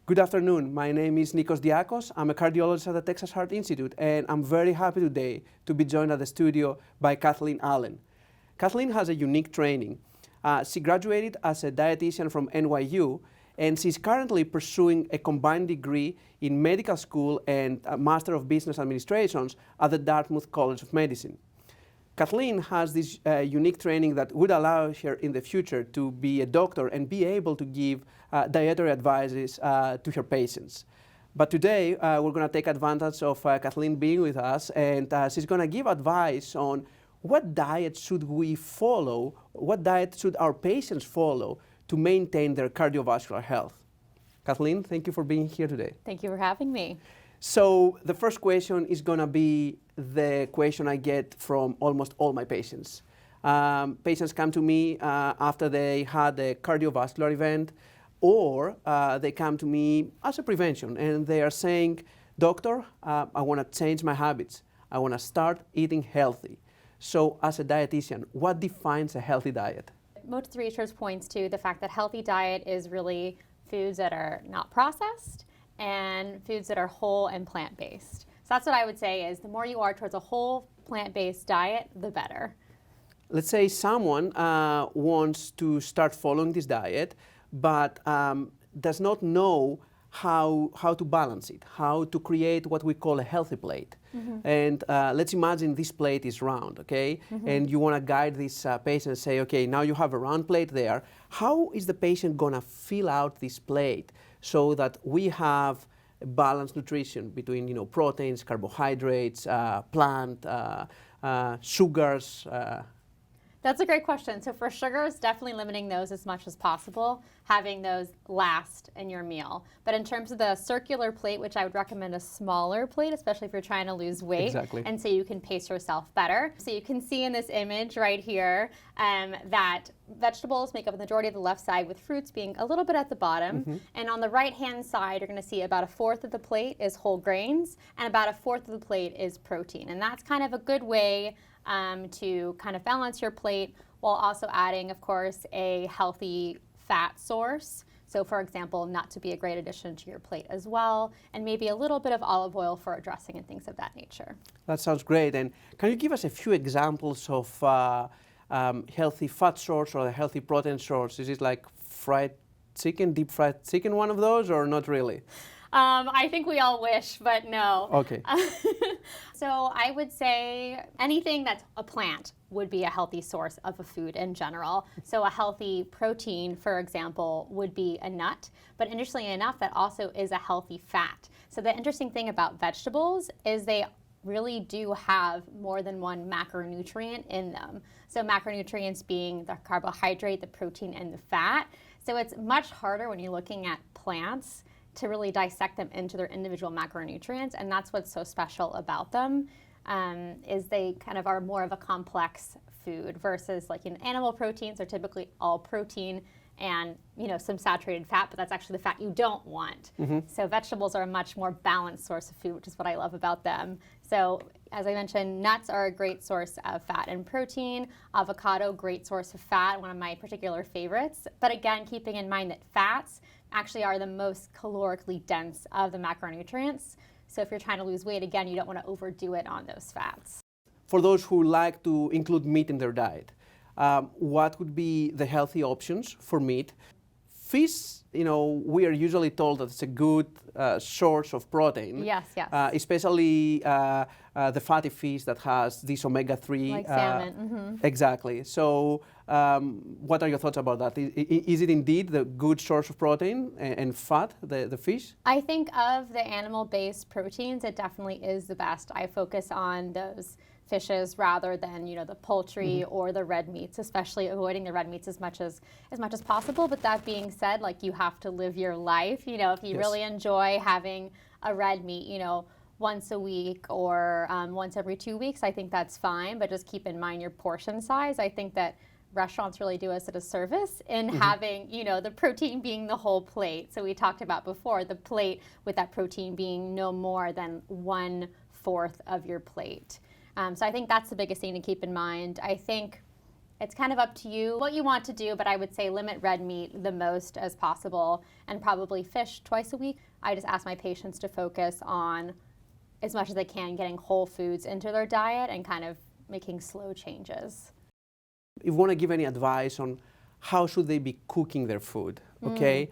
Good afternoon. My name is Nikolaos Diakos. I'm a cardiologist at the Texas Heart Institute, and I'm very happy today to be joined at the studio by Kathleen Allen. Kathleen has a unique training. She graduated as a dietitian from NYU, and she's currently pursuing a combined degree in medical school and a Master of Business Administrations at the Dartmouth College of Medicine. Kathleen has this unique training that would allow her in the future to be a doctor and be able to give dietary advices to her patients. But today, we're going to take advantage of Kathleen being with us, and she's going to give advice on what diet should we follow, what diet should our patients follow to maintain their cardiovascular health. Kathleen, thank you for being here today. Thank you for having me. So the first question is going to be the question I get from almost all my patients. Patients come to me after they had a cardiovascular event, or they come to me as a prevention, and they are saying, "Doctor, I want to change my habits. I want to start eating healthy." So as a dietitian, what defines a healthy diet? Most of the research points to the fact that healthy diet is really foods that are not processed and foods that are whole and plant-based. So that's what I would say is the more you are towards a whole plant-based diet, the better. Let's say someone wants to start following this diet, but does not know how to balance it, how to create what we call a healthy plate. Mm-hmm. And let's imagine this plate is round, okay? Mm-hmm. And you want to guide this patient and say, okay, now you have a round plate there. How is the patient going to fill out this plate so that we have balanced nutrition between, proteins, carbohydrates, plant, sugars? That's a great question. So for sugars, definitely limiting those as much as possible, having those last in your meal. But in terms of the circular plate, which I would recommend a smaller plate, especially if you're trying to lose weight. Exactly. And so you can pace yourself better. So you can see in this image right here that vegetables make up the majority of the left side, with fruits being a little bit at the bottom. Mm-hmm. And on the right-hand side, you're going to see about a fourth of the plate is whole grains, and about a fourth of the plate is protein. And that's kind of a good way to kind of balance your plate while also adding, of course, a healthy fat source. So for example, nuts would be a great addition to your plate as well, and maybe a little bit of olive oil for a dressing and things of that nature. That sounds great. And can you give us a few examples of healthy fat source or a healthy protein source? Is it like fried chicken, deep fried chicken, one of those, or not really? I think we all wish, but no. Okay. So I would say anything that's a plant would be a healthy source of a food in general. So a healthy protein, for example, would be a nut. But interestingly enough, that also is a healthy fat. So the interesting thing about vegetables is they really do have more than one macronutrient in them. So macronutrients being the carbohydrate, the protein, and the fat. So it's much harder when you're looking at plants to really dissect them into their individual macronutrients, and that's what's so special about them, is they kind of are more of a complex food versus like animal proteins are typically all protein and some saturated fat, but that's actually the fat you don't want. Mm-hmm. So vegetables are a much more balanced source of food, which is what I love about them. So as I mentioned, nuts are a great source of fat and protein. Avocado, great source of fat, one of my particular favorites. But again, keeping in mind that fats actually are the most calorically dense of the macronutrients. So if you're trying to lose weight, again, you don't want to overdo it on those fats. For those who like to include meat in their diet, what would be the healthy options for meat? Fish, we are usually told that it's a good source of protein. Yes, yes. Especially the fatty fish that has this omega-3. Like salmon. Mm-hmm. Exactly. So what are your thoughts about that? Is it indeed the good source of protein and fat, the fish? I think of the animal-based proteins, it definitely is the best. I focus on those fishes rather than the poultry mm-hmm. or the red meats, especially avoiding the red meats as much as possible. But that being said, you have to live your life. If you yes. really enjoy having a red meat, once a week or once every 2 weeks, I think that's fine. But just keep in mind your portion size. I think that restaurants really do us a disservice in mm-hmm. having, the protein being the whole plate. So we talked about before, the plate with that protein being no more than 1/4 of your plate. So I think that's the biggest thing to keep in mind. I think It's kind of up to you what you want to do, but I would say limit red meat the most as possible, and probably fish twice a week. I just ask my patients to focus on, as much as they can, getting whole foods into their diet and kind of making slow changes. If you want to give any advice on how should they be cooking their food, okay?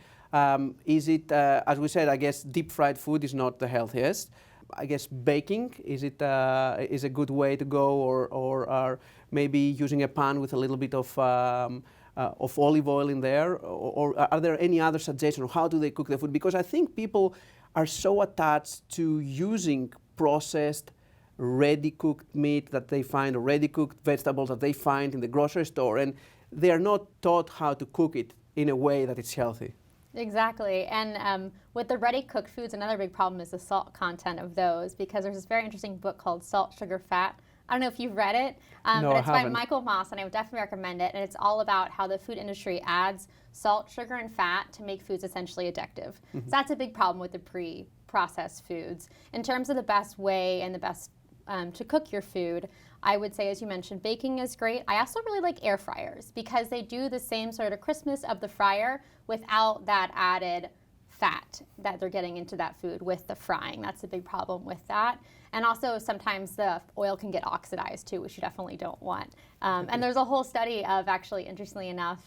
Is it, as we said, I guess deep fried food is not the healthiest. I guess baking is a good way to go, or maybe using a pan with a little bit of olive oil in there, or are there any other suggestions of how do they cook their food? Because I think people are so attached to using processed, ready-cooked meat that they find, or ready-cooked vegetables that they find in the grocery store, and they are not taught how to cook it in a way that it's healthy. Exactly, and with the ready-cooked foods, another big problem is the salt content of those, because there's this very interesting book called Salt, Sugar, Fat. I don't know if you've read it, No, but I it's by haven't. Michael Moss, and I would definitely recommend it. And it's all about how the food industry adds salt, sugar, and fat to make foods essentially addictive. So that's a big problem with the pre-processed foods. In terms of the best way and the best to cook your food, I would say, as you mentioned, baking is great. I also really like air fryers because they do the same sort of crispness of the fryer without that added fat that they're getting into that food with the frying. That's a big problem with that. And also sometimes the oil can get oxidized too, which you definitely don't want. And there's a whole study of, actually, interestingly enough,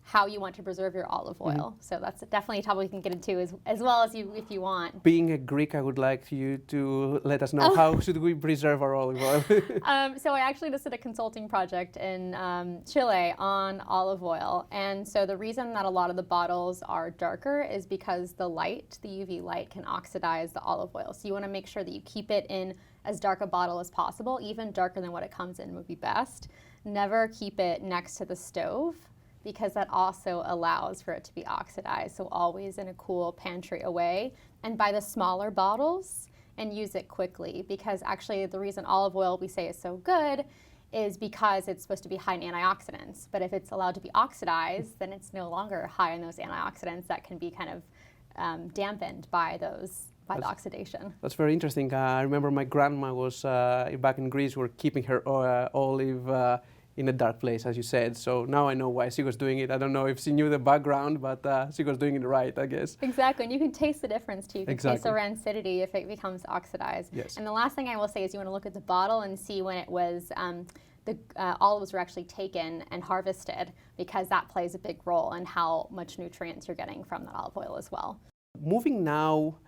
how you want to preserve your olive oil. So that's definitely a topic we can get into as well as if you want. Being a Greek, I would like you to let us know how should we preserve our olive oil. So I actually just did a consulting project in Chile on olive oil. And so the reason that a lot of the bottles are darker is because the light, the UV light, can oxidize the olive oil. So you want to make sure that you keep it in as dark a bottle as possible. Even darker than what it comes in would be best. Never keep it next to the stove, because that also allows for it to be oxidized. So always in a cool pantry away. And buy the smaller bottles and use it quickly, because actually the reason olive oil we say is so good is because it's supposed to be high in antioxidants. But if it's allowed to be oxidized, then it's no longer high in those antioxidants that can be kind of dampened by the oxidation. That's very interesting. I remember my grandma was back in Greece. We were keeping her olive in a dark place, as you said. So now I know why she was doing it. I don't know if she knew the background, but she was doing it right, I guess. Exactly, and you can taste the difference too. You can taste the Exactly. rancidity if it becomes oxidized. Yes. And the last thing I will say is you want to look at the bottle and see when it was, the olives were actually taken and harvested, because that plays a big role in how much nutrients you're getting from that olive oil as well. Moving now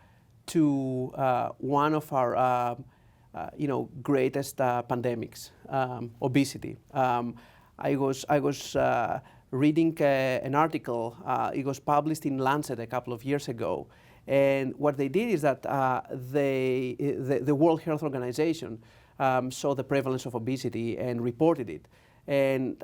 to one of our greatest pandemics, obesity. I was reading an article. It was published in Lancet a couple of years ago, and what they did is that the World Health Organization saw the prevalence of obesity and reported it. And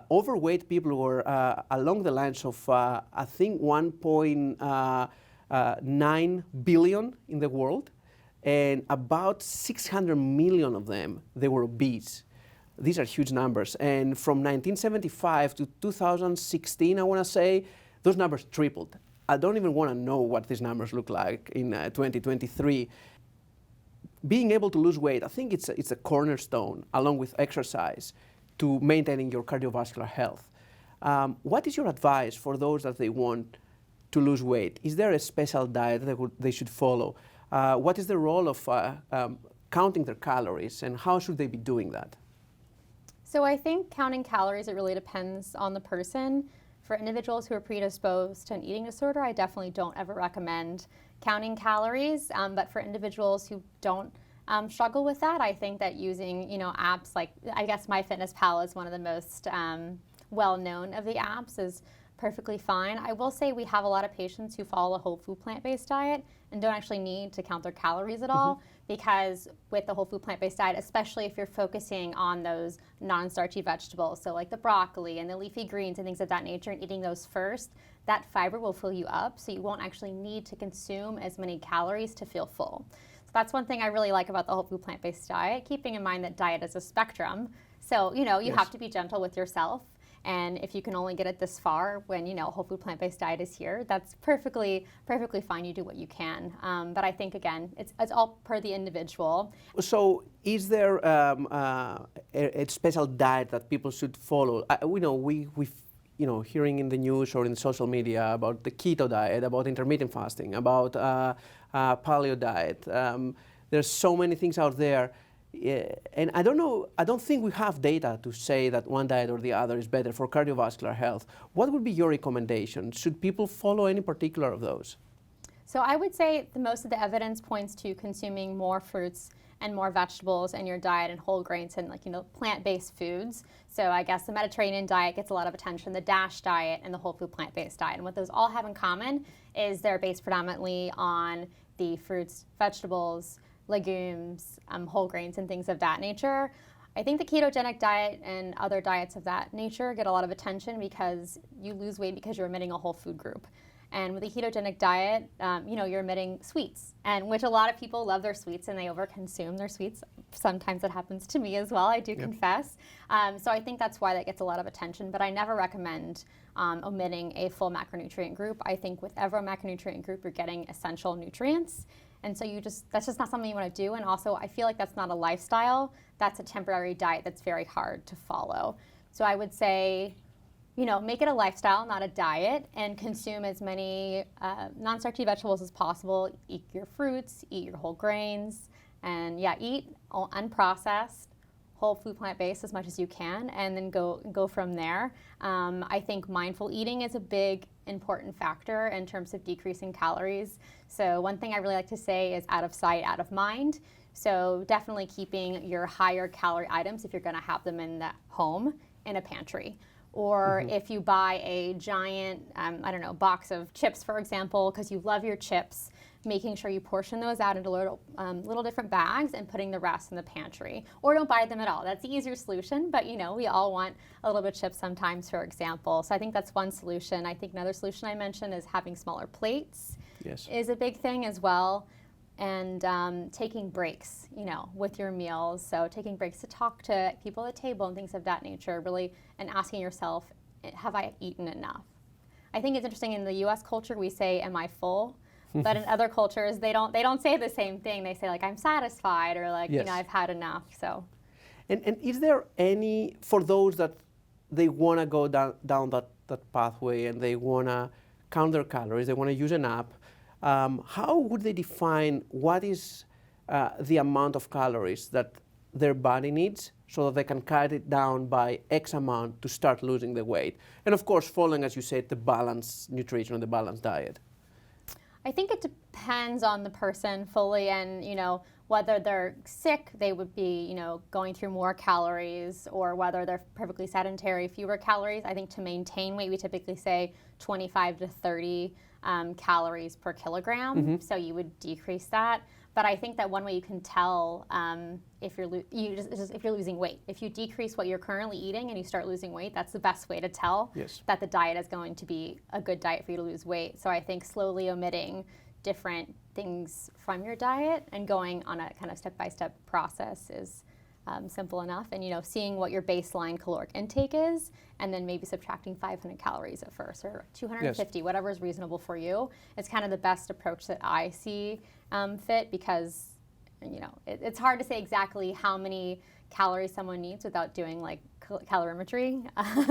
overweight people were along the lines of I think 1.9 billion in the world. And about 600 million of them, they were obese. These are huge numbers. And from 1975 to 2016, I want to say, those numbers tripled. I don't even want to know what these numbers look like in 2023. Being able to lose weight, I think it's a cornerstone, along with exercise, to maintaining your cardiovascular health. What is your advice for those that they want to lose weight? Is there a special diet that they should follow? What is the role of counting their calories, and how should they be doing that? So I think counting calories, it really depends on the person. For individuals who are predisposed to an eating disorder, I definitely don't ever recommend counting calories. But for individuals who don't struggle with that, I think that using apps like, I guess MyFitnessPal is one of the most well-known of the apps, is perfectly fine. I will say we have a lot of patients who follow a whole food plant-based diet and don't actually need to count their calories at all, because with the whole food plant-based diet, especially if you're focusing on those non-starchy vegetables, so like the broccoli and the leafy greens and things of that nature, and eating those first, that fiber will fill you up, so you won't actually need to consume as many calories to feel full. So that's one thing I really like about the whole food plant-based diet, keeping in mind that diet is a spectrum. So you Yes. have to be gentle with yourself. And if you can only get it this far when, whole food plant-based diet is here, that's perfectly fine. You do what you can. But I think, again, it's all per the individual. So is there a special diet that people should follow? We've hearing in the news or in social media about the keto diet, about intermittent fasting, about paleo diet. There's so many things out there. And I don't think we have data to say that one diet or the other is better for cardiovascular health. What would be your recommendation? Should people follow any particular of those? So I would say most of the evidence points to consuming more fruits and more vegetables in your diet and whole grains and plant-based foods. So I guess the Mediterranean diet gets a lot of attention, the DASH diet and the whole food plant-based diet. And what those all have in common is they're based predominantly on the fruits, vegetables, legumes, whole grains, and things of that nature. I think the ketogenic diet and other diets of that nature get a lot of attention because you lose weight because you're omitting a whole food group. And with a ketogenic diet, you're omitting sweets, and which a lot of people love their sweets and they overconsume their sweets. Sometimes it happens to me as well, I do confess. So I think that's why that gets a lot of attention, but I never recommend omitting a full macronutrient group. I think with every macronutrient group, you're getting essential nutrients. And so that's just not something you want to do. And also, I feel like that's not a lifestyle. That's a temporary diet that's very hard to follow. So I would say, make it a lifestyle, not a diet, and consume as many non-starchy vegetables as possible. Eat your fruits, eat your whole grains, and eat unprocessed, whole food plant-based as much as you can, and then go from there. I think mindful eating is a big important factor in terms of decreasing calories. So one thing I really like to say is out of sight, out of mind. So definitely keeping your higher calorie items, if you're going to have them in the home, in a pantry. Or if you buy a giant, box of chips, for example, because you love your chips, making sure you portion those out into little different bags and putting the rest in the pantry. Or don't buy them at all. That's the easier solution, but we all want a little bit of chips sometimes, for example. So I think that's one solution. I think another solution I mentioned is having smaller plates. Yes. Is a big thing as well. And taking breaks, with your meals. So taking breaks to talk to people at the table and things of that nature, really, and asking yourself, have I eaten enough? I think it's interesting in the U.S. culture, we say, am I full? But in other cultures, they don't say the same thing. They say, I'm satisfied, or I've had enough. So. And is there any, for those that they want to go down that pathway and they want to count their calories, they want to use an app, how would they define what is the amount of calories that their body needs so that they can cut it down by X amount to start losing the weight? And of course, following, as you said, the balanced nutrition and the balanced diet. I think it depends on the person fully, and whether they're sick, they would be going through more calories, or whether they're perfectly sedentary, fewer calories. I think to maintain weight, we typically say 25 to 30 calories per kilogram. So you would decrease that. But I think that one way you can tell if you're losing weight, if you decrease what you're currently eating and you start losing weight, that's the best way to tell that the diet is going to be a good diet for you to lose weight. So I think slowly omitting different things from your diet and going on a kind of step-by-step process is simple enough. And seeing what your baseline caloric intake is, and then maybe subtracting 500 calories at first, or 250, whatever is reasonable for you. It's kind of the best approach that I see fit, because it's hard to say exactly how many calories someone needs without doing calorimetry,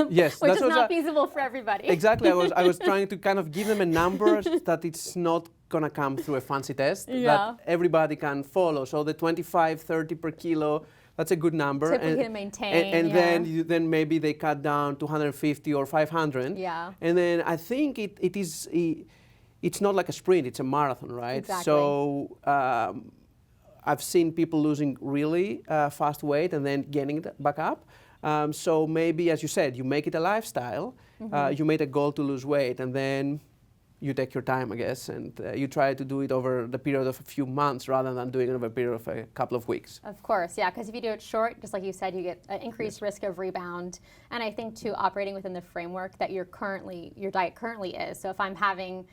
which is not feasible for everybody. Exactly. I was trying to kind of give them a number that it's not going to come through a fancy test that everybody can follow. So the 25, 30 per kilo, that's a good number. Typically to maintain. And then maybe they cut down to 150 or 500. Yeah. And then I think it's not like a sprint, it's a marathon, right? Exactly. So I've seen people losing really fast weight and then gaining it back up. So maybe, as you said, you make it a lifestyle, you made a goal to lose weight, and then you take your time, I guess, and you try to do it over the period of a few months rather than doing it over a period of a couple of weeks. Of course, yeah, because if you do it short, just like you said, you get an increased risk of rebound. And I think, too, operating within the framework that your diet currently is. So if I'm having,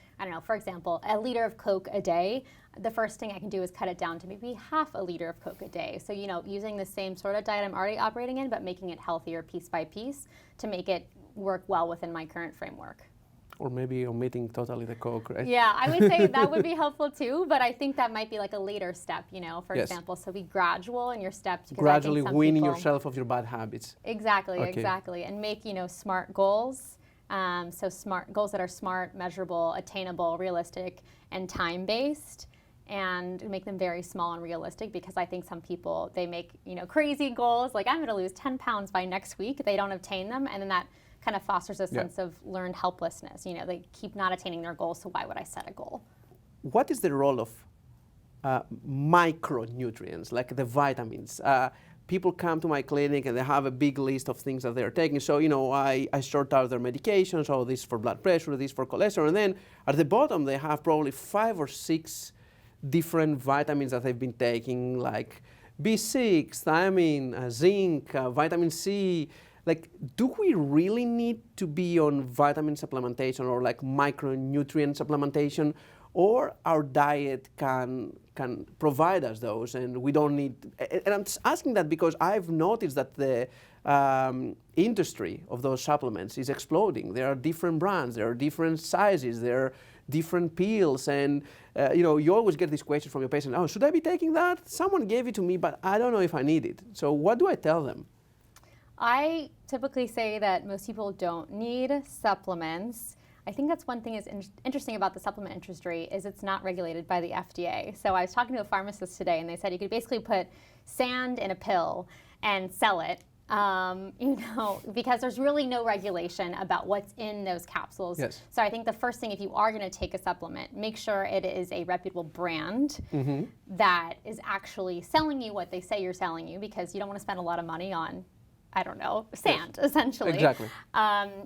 for example, a liter of Coke a day, the first thing I can do is cut it down to maybe half a liter of Coke a day. So, using the same sort of diet I'm already operating in, but making it healthier piece by piece to make it work well within my current framework. Or maybe omitting totally the Coke, right? Yeah, I would say that would be helpful too, but I think that might be like a later step, for Yes. example. So be gradual in your steps. Because Gradually I think some weaning people, yourself of your bad habits. Exactly, Okay. exactly. And make, smart goals. So smart goals that are smart, measurable, attainable, realistic, and time-based. And make them very small and realistic, because I think some people, they make, crazy goals, like I'm going to lose 10 pounds by next week. They don't obtain them, and then that kind of fosters a sense of learned helplessness. They keep not attaining their goals, so why would I set a goal? What is the role of micronutrients, like the vitamins? People come to my clinic and they have a big list of things that they're taking. So, I sort out their medications, oh, this for blood pressure, this for cholesterol, and then at the bottom they have probably 5 or 6 different vitamins that they've been taking, like B6, thiamine, zinc, vitamin C. Like, do we really need to be on vitamin supplementation or like micronutrient supplementation, or our diet can provide us those and we don't need? And I'm asking that because I've noticed that the industry of those supplements is exploding. There are different brands, there are different sizes, there are different pills, and you always get this question from your patient, oh, should I be taking that? Someone gave it to me, but I don't know if I need it. So what do I tell them? I typically say that most people don't need supplements. I think that's one thing is interesting about the supplement industry is it's not regulated by the FDA. So I was talking to a pharmacist today, and they said you could basically put sand in a pill and sell it, because there's really no regulation about what's in those capsules. Yes. So I think the first thing, if you are going to take a supplement, make sure it is a reputable brand that is actually selling you what they say you're selling you, because you don't want to spend a lot of money on, I don't know, sand, essentially. Exactly.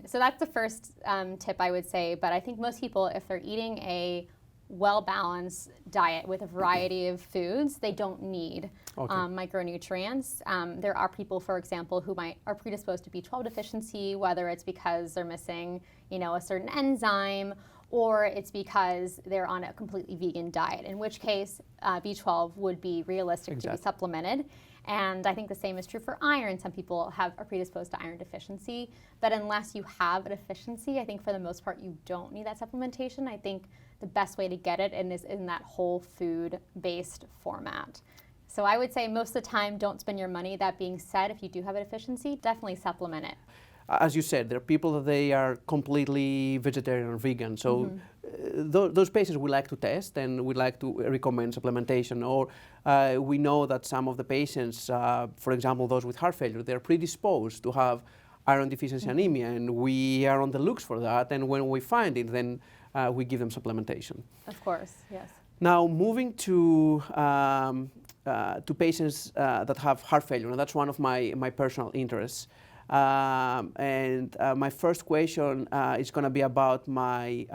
So that's the first tip I would say. But I think most people, if they're eating a well-balanced diet with a variety of foods, they don't need micronutrients. There are people, for example, who are predisposed to B12 deficiency, whether it's because they're missing, a certain enzyme, or it's because they're on a completely vegan diet, in which case B12 would be realistic to be supplemented. And I think the same is true for iron. Some people are predisposed to iron deficiency, but unless you have a deficiency, I think for the most part you don't need that supplementation. I think the best way to get it is in that whole food-based format. So I would say most of the time, don't spend your money. That being said, if you do have a deficiency, definitely supplement it. As you said, there are people that they are completely vegetarian or vegan. So those patients we like to test and we like to recommend supplementation. Or we know that some of the patients, for example, those with heart failure, they're predisposed to have iron deficiency anemia, and we are on the looks for that. And when we find it, then we give them supplementation. Of course, yes. Now, moving to patients that have heart failure, and that's one of my personal interests. My first question is going to be about my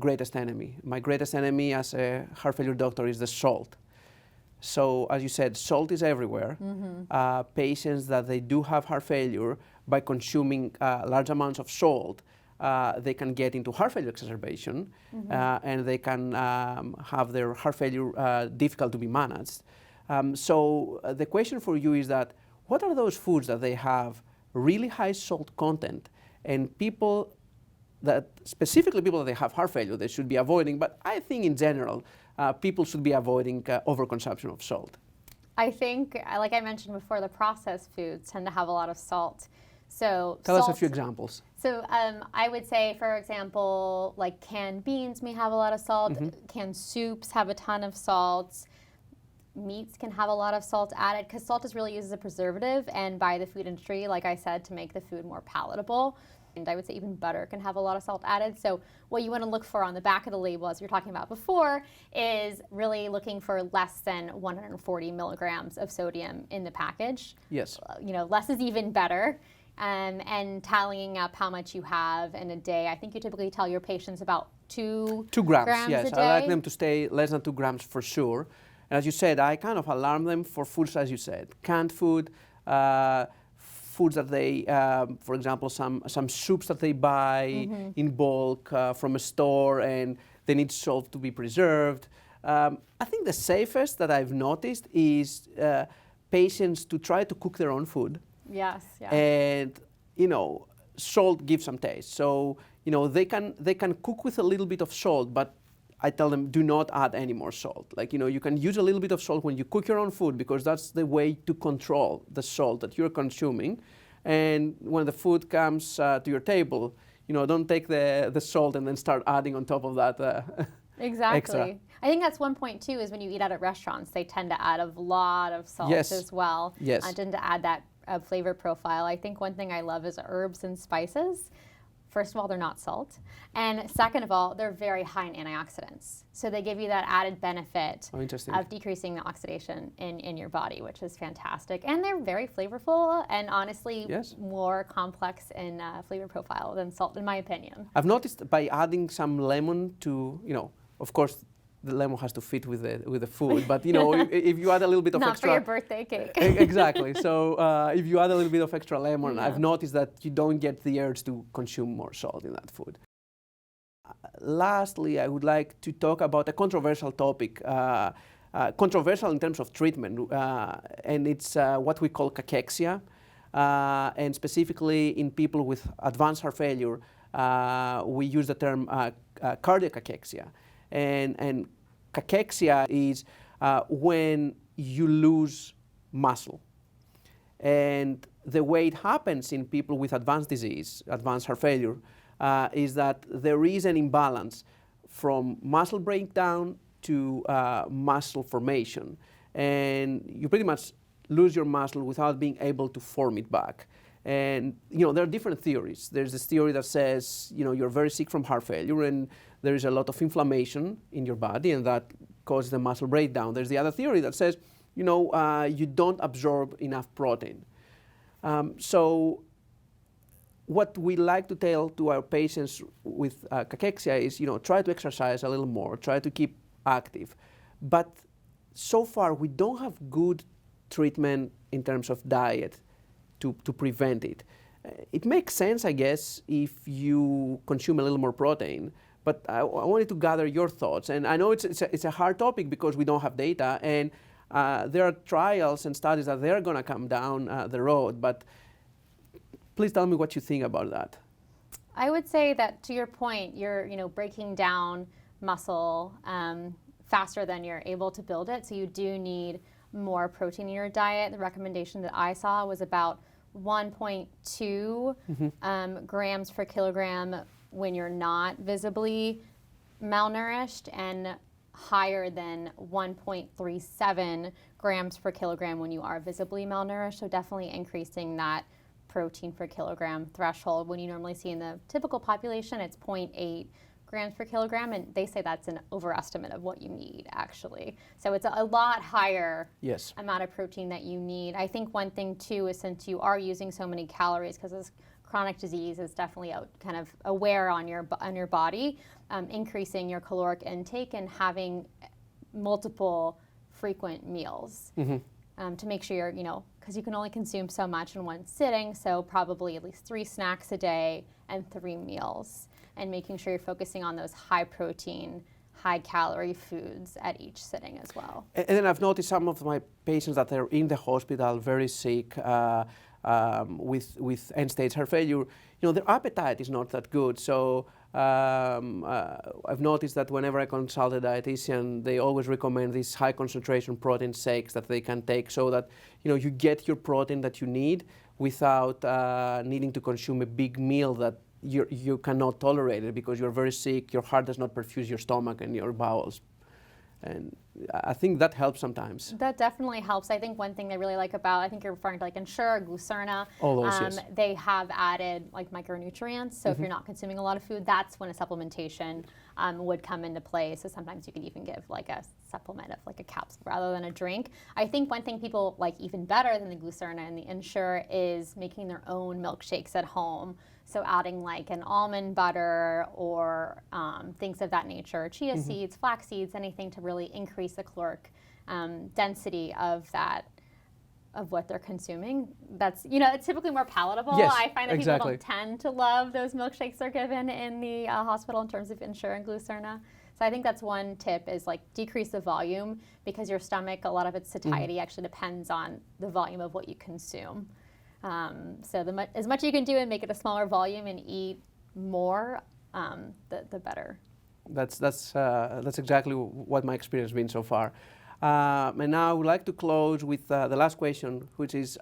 greatest enemy. My greatest enemy as a heart failure doctor is the salt. So, as you said, salt is everywhere. Patients that they do have heart failure, by consuming large amounts of salt, they can get into heart failure exacerbation, and they can have their heart failure difficult to be managed. So the question for you is that, what are those foods that they have really high salt content, and specifically people that they have heart failure, they should be avoiding, but I think in general, people should be avoiding overconsumption of salt? I think, like I mentioned before, the processed foods tend to have a lot of salt. So tell us a few examples. So I would say, for example, like canned beans may have a lot of salt, canned soups have a ton of salt. Meats can have a lot of salt added, because salt is really used as a preservative and by the food industry, like I said, to make the food more palatable. And I would say even butter can have a lot of salt added. So what you want to look for on the back of the label, as you were talking about before, is really looking for less than 140 milligrams of sodium in the package. Yes. Less is even better. And tallying up how much you have in a day. I think you typically tell your patients about 2 grams yes. a day. I like them to stay less than 2 grams for sure. And as you said, I kind of alarm them for foods, as you said, canned food, foods that they, for example, some soups that they buy in bulk from a store, and they need salt to be preserved. I think the safest that I've noticed is patients to try to cook their own food. Yes, yeah. And, salt gives some taste. So, they can cook with a little bit of salt, but I tell them do not add any more salt. Like, you can use a little bit of salt when you cook your own food, because that's the way to control the salt that you're consuming. And when the food comes to your table, don't take the salt and then start adding on top of that exactly. extra. I think that's one point too, is when you eat out at restaurants, they tend to add a lot of salt as well. Yes. Tend to add that flavor profile. I think one thing I love is herbs and spices. First of all, they're not salt. And second of all, they're very high in antioxidants. So they give you that added benefit of decreasing the oxidation in your body, which is fantastic. And they're very flavorful and honestly more complex in flavor profile than salt, in my opinion. I've noticed by adding some lemon to, of course, the lemon has to fit with the food, but if you add a little bit of not extra, for your birthday cake. Exactly. So if you add a little bit of extra lemon, I've noticed that you don't get the urge to consume more salt in that food. Lastly, I would like to talk about a controversial topic, controversial in terms of treatment, and it's what we call cachexia, and specifically in people with advanced heart failure, we use the term cardiac cachexia. And cachexia is when you lose muscle. And the way it happens in people with advanced disease, advanced heart failure, is that there is an imbalance from muscle breakdown to muscle formation. And you pretty much lose your muscle without being able to form it back. And there are different theories. There's this theory that says you're very sick from heart failure and there is a lot of inflammation in your body and that causes the muscle breakdown. There's the other theory that says you don't absorb enough protein. So what we like to tell to our patients with cachexia is try to exercise a little more, try to keep active. But so far we don't have good treatment in terms of diet to prevent it. It makes sense, I guess, if you consume a little more protein, but I wanted to gather your thoughts. And I know it's a hard topic because we don't have data, and there are trials and studies that they're going to come down the road, but please tell me what you think about that. I would say that, to your point, you're breaking down muscle faster than you're able to build it, so you do need more protein in your diet. The recommendation that I saw was about 1.2 grams per kilogram when you're not visibly malnourished, and higher than 1.37 grams per kilogram when you are visibly malnourished. So definitely increasing that protein per kilogram threshold. When you normally see in the typical population, it's 0.8 grams per kilogram, and they say that's an overestimate of what you need, actually. So it's a lot higher amount of protein that you need. I think one thing too is, since you are using so many calories, because this chronic disease is definitely kind of aware on your body, increasing your caloric intake and having multiple frequent meals to make sure you're, because you can only consume so much in one sitting, so probably at least 3 snacks a day and 3 meals. And making sure you're focusing on those high protein, high calorie foods at each sitting as well. And then I've noticed some of my patients that they're in the hospital very sick with end-stage heart failure, their appetite is not that good. So I've noticed that whenever I consult a dietitian, they always recommend these high concentration protein shakes that they can take, so that you get your protein that you need without needing to consume a big meal that you cannot tolerate it because you're very sick, your heart does not perfuse your stomach and your bowels. And I think that helps sometimes. That definitely helps. I think one thing they really like about, I think you're referring to like Ensure, Glucerna. All those, yes. They have added like micronutrients. So if you're not consuming a lot of food, that's when a supplementation would come into play. So sometimes you could even give like a supplement of like a capsule rather than a drink. I think one thing people like even better than the Glucerna and the Ensure is making their own milkshakes at home. So adding like an almond butter or things of that nature, chia seeds, flax seeds, anything to really increase the caloric density of what they're consuming. That's, it's typically more palatable. Yes, I find that exactly. people don't tend to love those milkshakes they're given in the hospital in terms of Ensure and Glucerna. So I think that's one tip, is like decrease the volume, because your stomach, a lot of its satiety actually depends on the volume of what you consume. So as much you can do and make it a smaller volume and eat more, the better. That's exactly what my experience has been so far. And now I would like to close with the last question, which is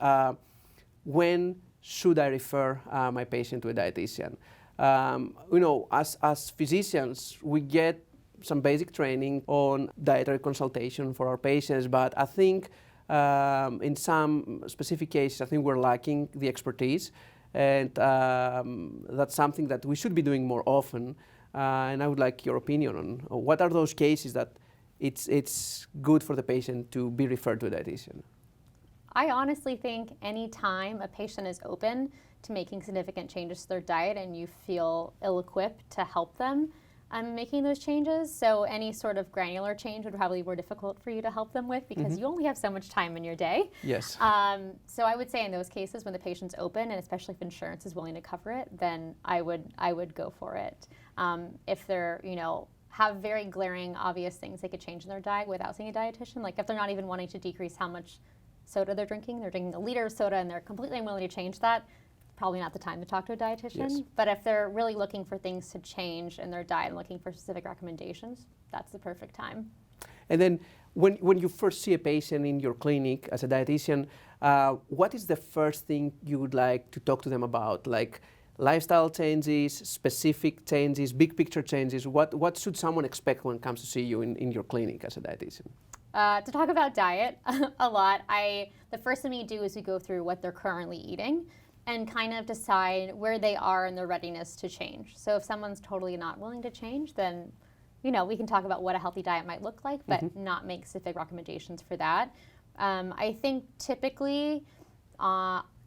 when should I refer my patient to a dietitian? As physicians, we get some basic training on dietary consultation for our patients, but I think in some specific cases, I think we're lacking the expertise, and that's something that we should be doing more often. And I would like your opinion on what are those cases that it's good for the patient to be referred to a dietitian. I honestly think any time a patient is open to making significant changes to their diet and you feel ill-equipped to help them making those changes, so any sort of granular change would probably be more difficult for you to help them with because you only have so much time in your day. Yes. So I would say in those cases when the patient's open, and especially if insurance is willing to cover it, then I would go for it. If they're, have very glaring, obvious things they could change in their diet without seeing a dietitian, like if they're not even wanting to decrease how much soda they're drinking a liter of soda and they're completely unwilling to change that, probably not the time to talk to a dietitian. Yes. But if they're really looking for things to change in their diet and looking for specific recommendations, that's the perfect time. And then when you first see a patient in your clinic as a dietitian, what is the first thing you would like to talk to them about? Like lifestyle changes, specific changes, big picture changes? What should someone expect when it comes to see you in your clinic as a dietitian? To talk about diet a lot, the first thing we do is we go through what they're currently eating and kind of decide where they are in their readiness to change. So if someone's totally not willing to change, then we can talk about what a healthy diet might look like, but not make specific recommendations for that. I think typically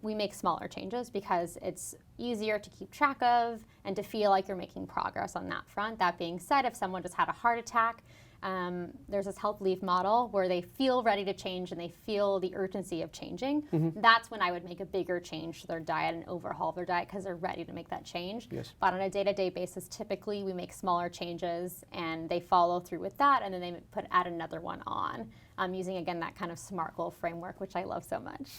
we make smaller changes because it's easier to keep track of and to feel like you're making progress on that front. That being said, if someone just had a heart attack, there's this health leaf model where they feel ready to change and they feel the urgency of changing. That's when I would make a bigger change to their diet and overhaul their diet because they're ready to make that change. Yes. But on a day-to-day basis, typically we make smaller changes and they follow through with that, and then they add another one on, using again that kind of SMART goal framework, which I love so much.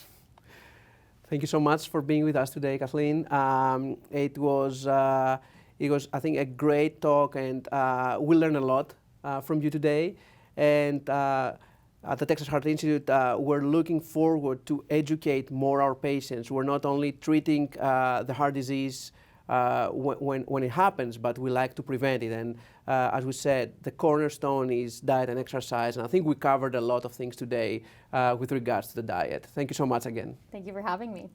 Thank you so much for being with us today, Kathleen. It was I think a great talk, and we learned a lot from you today, and at the Texas Heart Institute, we're looking forward to educate more our patients. We're not only treating the heart disease when it happens, but we like to prevent it. And as we said, the cornerstone is diet and exercise, and I think we covered a lot of things today with regards to the diet. Thank you so much again. Thank you for having me.